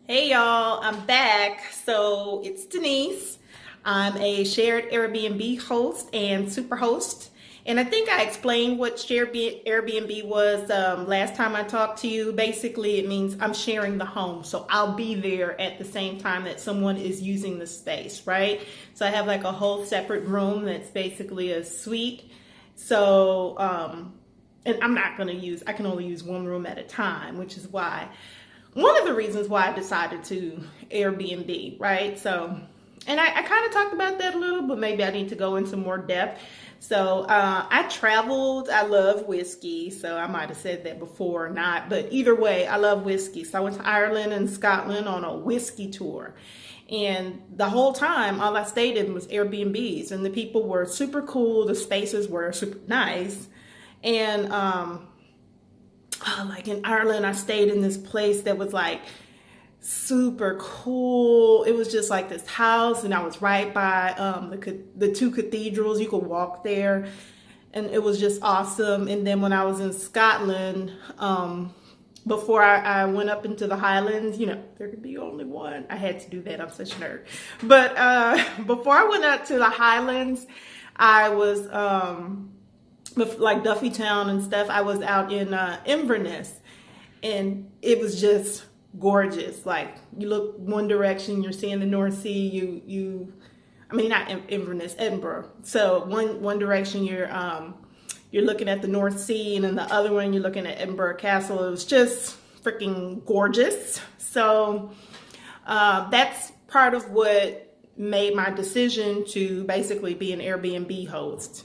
Hey y'all, I'm back. So it's Denise. I'm a shared Airbnb host and super host. And I think I explained what shared Airbnb was last time I talked to you. Basically, it means I'm sharing the home. So I'll be there at the same time that someone is using the space, right? So I have like a whole separate room that's basically a suite. So, and I'm not going to use, I can only use one room at a time, which is why one of the reasons why I decided to Airbnb, right? So, and I kind of talked about that a little, but maybe I need to go into more depth. So, I traveled. I love whiskey. So, I might have said that before or not, but either way, I love whiskey. So, I went to Ireland and Scotland on a whiskey tour. And the whole time, all I stayed in was Airbnbs, and the people were super cool. The spaces were super nice. And, like in Ireland, I stayed in this place that was like super cool. It was just like this house, and I was right by the two cathedrals. You could walk there, and it was just awesome. And then when I was in Scotland, before I went up into the Highlands, there could be only one. I had to do that. I'm such a nerd. But before I went up to the Highlands, I was like Duffy Town and stuff. I was out in Inverness, and it was just gorgeous. Like, you look one direction, you're seeing the North Sea. I mean, not Inverness, Edinburgh. So one direction you're looking at the North Sea, and then the other one you're looking at Edinburgh Castle. It was just freaking gorgeous. So that's part of what made my decision to basically be an Airbnb host.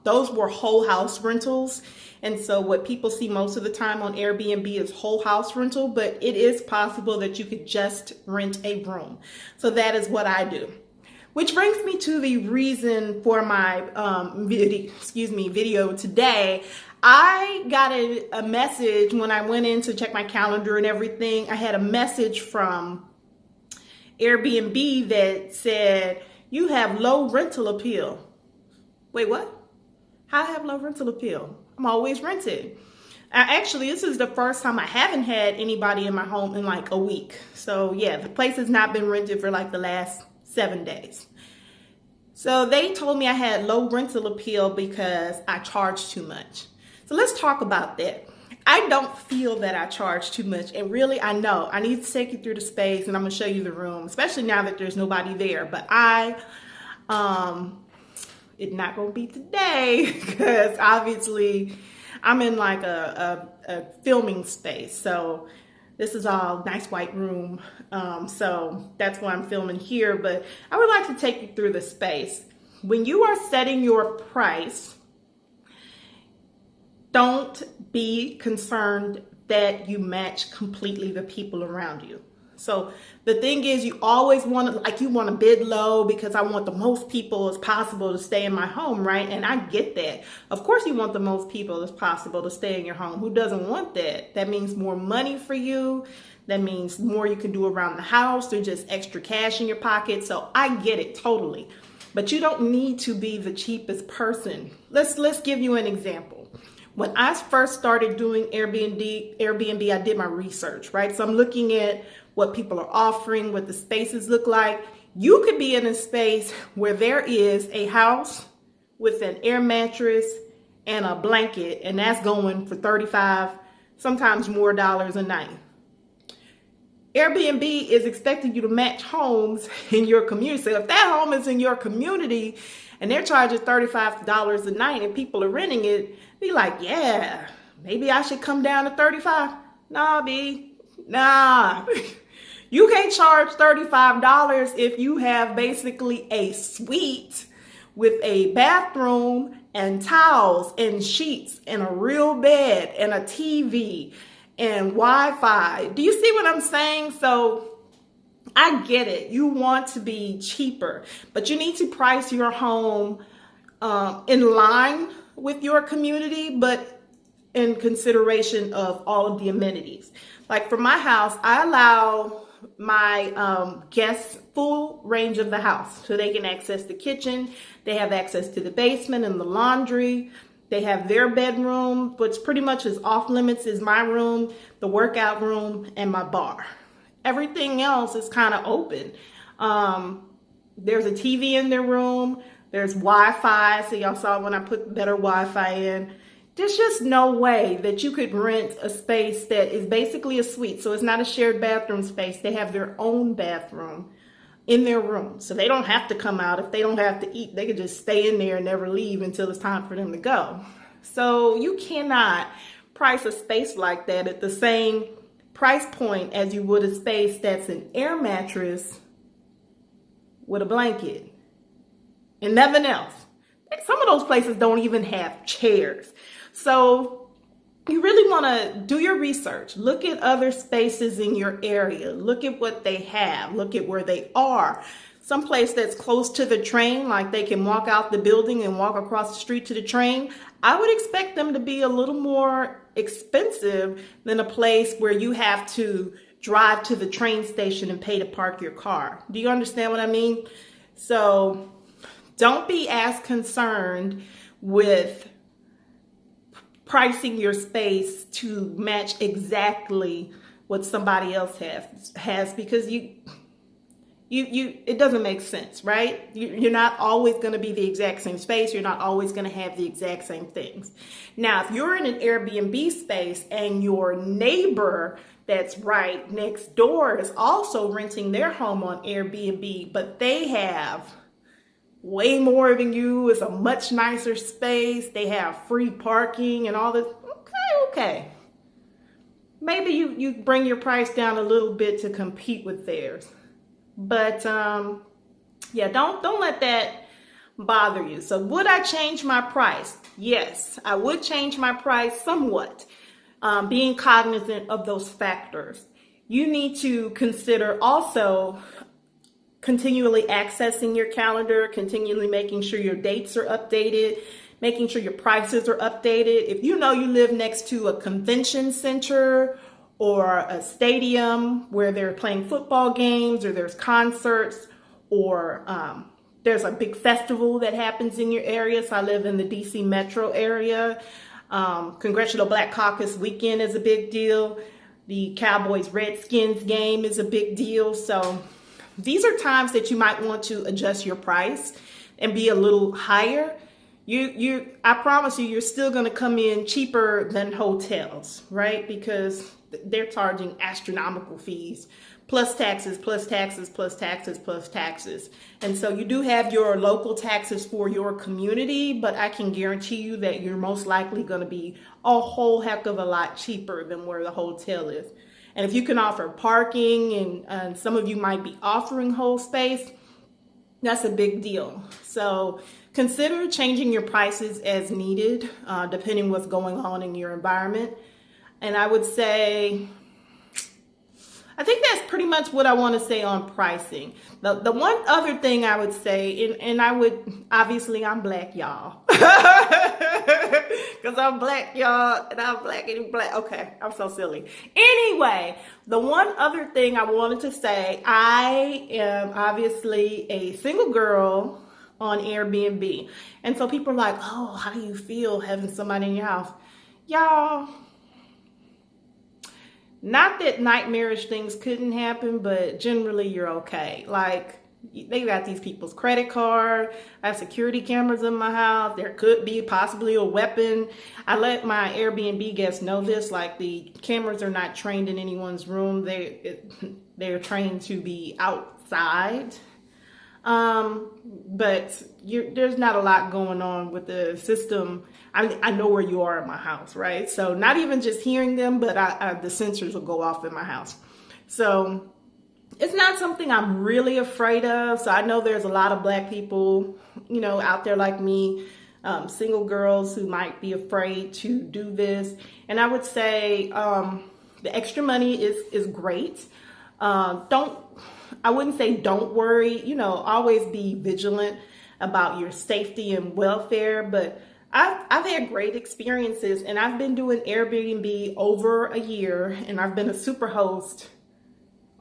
Those were whole house rentals. And so what people see most of the time on Airbnb is whole house rental, but it is possible that you could just rent a room. So that is what I do. Which brings me to the reason for my video today. I got a message when I went in to check my calendar and everything. I had a message from Airbnb that said, you have low rental appeal. Wait, what? How I have low rental appeal? I'm always rented. Actually, this is the first time I haven't had anybody in my home in like a week. So yeah, the place has not been rented for like the last 7 days. So they told me I had low rental appeal because I charge too much. So let's talk about that. I don't feel that I charge too much, and really I know I need to take you through the space, and I'm gonna show you the room, especially now that there's nobody there. But it's not gonna be today because obviously I'm in like a filming space. So this is all nice white room. So that's why I'm filming here. But I would like to take you through the space. When you are setting your price, don't be concerned that you match completely the people around you. So the thing is, you always want to bid low because I want the most people as possible to stay in my home, right? And I get that. Of course you want the most people as possible to stay in your home. Who doesn't want that? That means more money for you. That means more you can do around the house. There's just extra cash in your pocket. So I get it totally. But you don't need to be the cheapest person. Let's give you an example. When I first started doing Airbnb, I did my research, right? So I'm looking at what people are offering, what the spaces look like. You could be in a space where there is a house with an air mattress and a blanket, and that's going for $35, sometimes more dollars a night. Airbnb is expecting you to match homes in your community. So if that home is in your community and they're charging $35 a night and people are renting it, be like, yeah, maybe I should come down to 35. Nah, B, nah. You can't charge $35 if you have basically a suite with a bathroom and towels and sheets and a real bed and a TV and Wi-Fi. Do you see what I'm saying? So I get it. You want to be cheaper, but you need to price your home in line with your community, but in consideration of all of the amenities. Like for my house, I allow my guests full range of the house. So they can access the kitchen, they have access to the basement and the laundry. They have their bedroom, which pretty much is off limits is my room, the workout room, and my bar. Everything else is kind of open. There's a TV in their room. There's Wi-Fi. So y'all saw when I put better Wi-Fi in. There's just no way that you could rent a space that is basically a suite. So it's not a shared bathroom space. They have their own bathroom in their room. So they don't have to come out. If they don't have to eat, they can just stay in there and never leave until it's time for them to go. So you cannot price a space like that at the same price point as you would a space that's an air mattress with a blanket and nothing else. Some of those places don't even have chairs. So you really want to do your research. Look at other spaces in your area. Look at what they have. Look at where they are. Some place that's close to the train, like they can walk out the building and walk across the street to the train, I would expect them to be a little more expensive than a place where you have to drive to the train station and pay to park your car. Do you understand what I mean? So don't be as concerned with pricing your space to match exactly what somebody else has because it doesn't make sense, right? You're not always going to be the exact same space. You're not always going to have the exact same things. Now, if you're in an Airbnb space and your neighbor that's right next door is also renting their home on Airbnb, but they have way more than you, it's a much nicer space, they have free parking and all this, okay. Maybe you bring your price down a little bit to compete with theirs. But yeah, don't let that bother you. So would I change my price? Yes, I would change my price somewhat, being cognizant of those factors. You need to consider also continually accessing your calendar, continually making sure your dates are updated, making sure your prices are updated. If you know you live next to a convention center or a stadium where they're playing football games or there's concerts or there's a big festival that happens in your area. So I live in the DC metro area. Congressional Black Caucus weekend is a big deal. The Cowboys Redskins game is a big deal. So these are times that you might want to adjust your price and be a little higher. I promise you're still going to come in cheaper than hotels, right? Because they're charging astronomical fees, plus taxes, plus taxes, plus taxes, plus taxes. And so you do have your local taxes for your community, but I can guarantee you that you're most likely going to be a whole heck of a lot cheaper than where the hotel is. And if you can offer parking and some of you might be offering whole space, that's a big deal. So consider changing your prices as needed, depending what's going on in your environment. And I would say, I think that's pretty much what I want to say on pricing. The one other thing I would say, and I would, obviously I'm Black, y'all. Because I'm Black, y'all, and I'm Black and Black. Okay, I'm so silly. Anyway, the one other thing I wanted to say, I am obviously a single girl on Airbnb. And so people are like, oh, how do you feel having somebody in your house? Y'all, not that nightmarish things couldn't happen, but generally you're okay. Like, they got these people's credit card. I have security cameras in my house. There could be possibly a weapon. I let my Airbnb guests know this. Like, the cameras are not trained in anyone's room. They're trained to be outside. But there's not a lot going on with the system. I know where you are in my house, right? So not even just hearing them, but the sensors will go off in my house. So it's not something I'm really afraid of. So I know there's a lot of Black people, out there like me, single girls who might be afraid to do this. And I would say the extra money is great. I wouldn't say don't worry, always be vigilant about your safety and welfare, but I've had great experiences, and I've been doing Airbnb over a year, and I've been a super host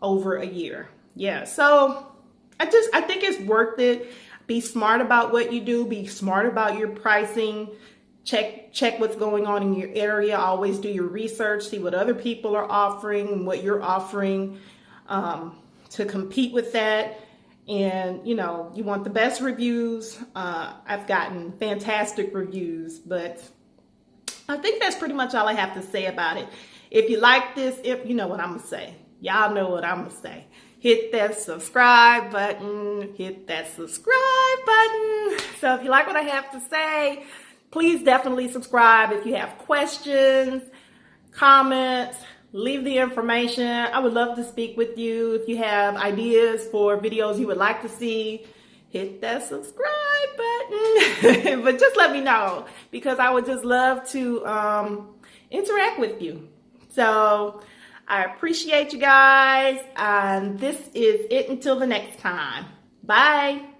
over a year. Yeah, so I think it's worth it. Be smart about what you do, be smart about your pricing, check what's going on in your area, always do your research, see what other people are offering and what you're offering. to compete with that. And, you know, you want the best reviews. I've gotten fantastic reviews, but I think that's pretty much all I have to say about it. If you like this, you know what I'm going to say. Y'all know what I'm going to say. Hit that subscribe button. Hit that subscribe button. So if you like what I have to say, please definitely subscribe. If you have questions, comments, leave the information. I would love to speak with you. If you have ideas for videos you would like to see, hit that subscribe button. But just let me know, because I would just love to interact with you. So I appreciate you guys, and this is it until the next time. Bye.